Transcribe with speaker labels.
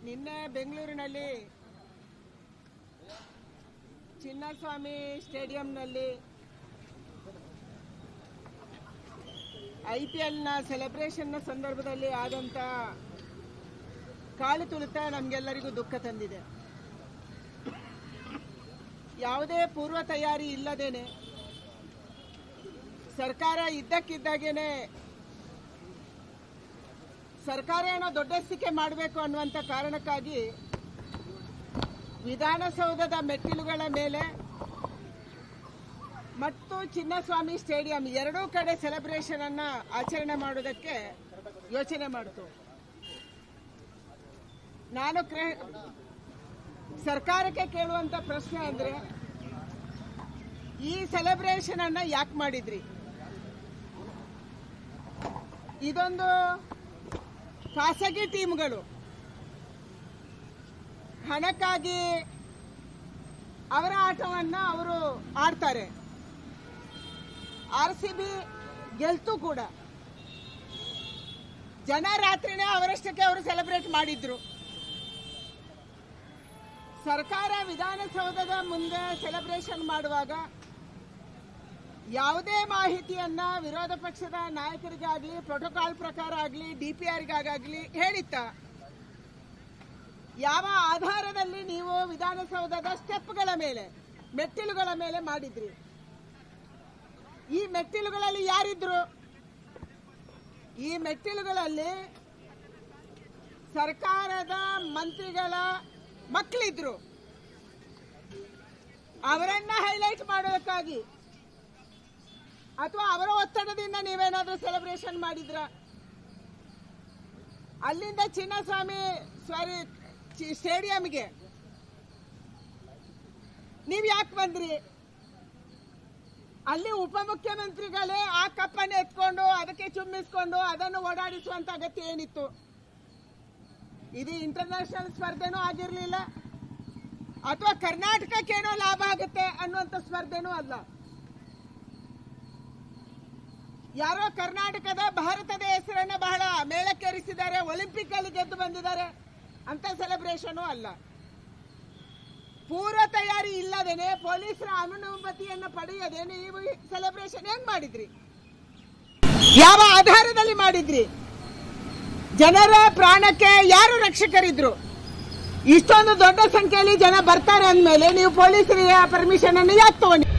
Speaker 1: ನಿನ್ನೆ ಬೆಂಗಳೂರಿನಲ್ಲಿ ಚಿನ್ನಸ್ವಾಮಿ ಸ್ಟೇಡಿಯಂನಲ್ಲಿ IPLನ ಸೆಲೆಬ್ರೇಷನ್ನ ಸಂದರ್ಭದಲ್ಲಿ ಆದಂತ ಕಾಲು ತುಳಿತ ನಮಗೆಲ್ಲರಿಗೂ ದುಃಖ ತಂದಿದೆ. ಯಾವುದೇ ಪೂರ್ವ ತಯಾರಿ ಇಲ್ಲದೇನೆ ಸರ್ಕಾರ ಇದ್ದಕ್ಕಿದ್ದಾಗೇನೆ ಸರ್ಕಾರ ಏನೋ ದೊಡ್ಡಸ್ತಿಕೆ ಮಾಡಬೇಕು ಅನ್ನುವಂಥ ಕಾರಣಕ್ಕಾಗಿ ವಿಧಾನಸೌಧದ ಮೆಟ್ಟಿಲುಗಳ ಮೇಲೆ ಮತ್ತು ಚಿನ್ನಸ್ವಾಮಿ ಸ್ಟೇಡಿಯಂ ಎರಡೂ ಕಡೆ ಸೆಲೆಬ್ರೇಷನ್ ಅನ್ನ ಆಚರಣೆ ಮಾಡುವುದಕ್ಕೆ ಯೋಚನೆ ಮಾಡಿತು. ನಾನು ಸರ್ಕಾರಕ್ಕೆ ಕೇಳುವಂತ ಪ್ರಶ್ನೆ ಅಂದ್ರೆ, ಈ ಸೆಲೆಬ್ರೇಷನ್ ಅನ್ನ ಯಾಕೆ ಮಾಡಿದ್ರಿ? ಇದೊಂದು ಖಾಸಗಿ ಟೀಮ್ಗಳು ಹಣಕ್ಕಾಗಿ ಅವರ ಆಟವನ್ನ ಅವರು ಆಡ್ತಾರೆ. RCB ಗೆಲ್ತು ಕೂಡ ಜನ ರಾತ್ರಿನೇ ಅವರಷ್ಟಕ್ಕೆ ಅವರು ಸೆಲೆಬ್ರೇಟ್ ಮಾಡಿದ್ರು. ಸರ್ಕಾರ ವಿಧಾನಸೌಧದ ಮುಂದೆ ಸೆಲೆಬ್ರೇಷನ್ ಮಾಡುವಾಗ ಯಾವುದೇ ಮಾಹಿತಿಯನ್ನ ವಿರೋಧ ಪಕ್ಷದ ನಾಯಕರಿಗಾಗಲಿ ಪ್ರೋಟೋಕಾಲ್ ಪ್ರಕಾರ ಆಗಲಿ DPRಗಾಗಲಿ ಹೇಳಿತ್ತ? ಯಾವ ಆಧಾರದಲ್ಲಿ ನೀವು ವಿಧಾನಸೌಧದ ಸ್ಟೆಪ್ಗಳ ಮೇಲೆ ಮೆಟ್ಟಿಲುಗಳ ಮೇಲೆ ಮಾಡಿದ್ರಿ? ಈ ಮೆಟ್ಟಿಲುಗಳಲ್ಲಿ ಯಾರಿದ್ರು? ಈ ಮೆಟ್ಟಿಲುಗಳಲ್ಲಿ ಸರ್ಕಾರದ ಮಂತ್ರಿಗಳ ಮಕ್ಕಳಿದ್ರು. ಅವರನ್ನ ಹೈಲೈಟ್ ಮಾಡೋದಕ್ಕಾಗಿ ಅಥವಾ ಅವರ ಒತ್ತಡದಿಂದ ನೀವೇನಾದ್ರೂ ಸೆಲೆಬ್ರೇಷನ್ ಮಾಡಿದ್ರ? ಅಲ್ಲಿಂದ ಚಿನ್ನಸ್ವಾಮಿ ಸ್ಟೇಡಿಯಂಗೆ ನೀವ್ ಯಾಕೆ ಬಂದ್ರಿ? ಅಲ್ಲಿ ಉಪಮುಖ್ಯಮಂತ್ರಿಗಳೇ ಆ ಕಪ್ಪನ್ನು ಎತ್ಕೊಂಡು ಅದಕ್ಕೆ ಚುಮ್ಮಿಸ್ಕೊಂಡು ಅದನ್ನು ಓಡಾಡಿಸುವಂತ ಅಗತ್ಯ ಏನಿತ್ತು? ಇದು ಇಂಟರ್ನ್ಯಾಷನಲ್ ಸ್ಪರ್ಧೆನೂ ಆಗಿರ್ಲಿಲ್ಲ, ಅಥವಾ ಕರ್ನಾಟಕಕ್ಕೇನೋ ಲಾಭ ಆಗುತ್ತೆ ಅನ್ನುವಂಥ ಸ್ಪರ್ಧೆನೂ ಅಲ್ಲ. ಯಾರೋ ಕರ್ನಾಟಕದ ಭಾರತದ ಹೆಸರನ್ನ ಬಹಳ ಮೇಳಕ್ಕೇರಿಸಿದ್ದಾರೆ, ಒಲಿಂಪಿಕ್ ಅಲ್ಲಿ ಗೆದ್ದು ಬಂದಿದ್ದಾರೆ ಅಂತ ಸೆಲೆಬ್ರೇಷನ್ ಅಲ್ಲ. ಪೂರ್ವ ತಯಾರಿ ಇಲ್ಲದೇನೆ ಪೊಲೀಸರ ಅನುಮತಿಯನ್ನು ಪಡೆಯದೆ ನೀವು ಸೆಲೆಬ್ರೇಷನ್ ಹೆಂಗ್ ಮಾಡಿದ್ರಿ? ಯಾವ ಆಧಾರದಲ್ಲಿ ಮಾಡಿದ್ರಿ? ಜನರ ಪ್ರಾಣಕ್ಕೆ ಯಾರು ರಕ್ಷಕರಿದ್ರು? ಇಷ್ಟೊಂದು ದೊಡ್ಡ ಸಂಖ್ಯೆಯಲ್ಲಿ ಜನ ಬರ್ತಾರೆ ಅಂದ್ಮೇಲೆ ನೀವು ಪೊಲೀಸರ ಪರ್ಮಿಷನ್ ಅನ್ನು ಯಾಕೆ ತಗೊಂಡ್ರಿ?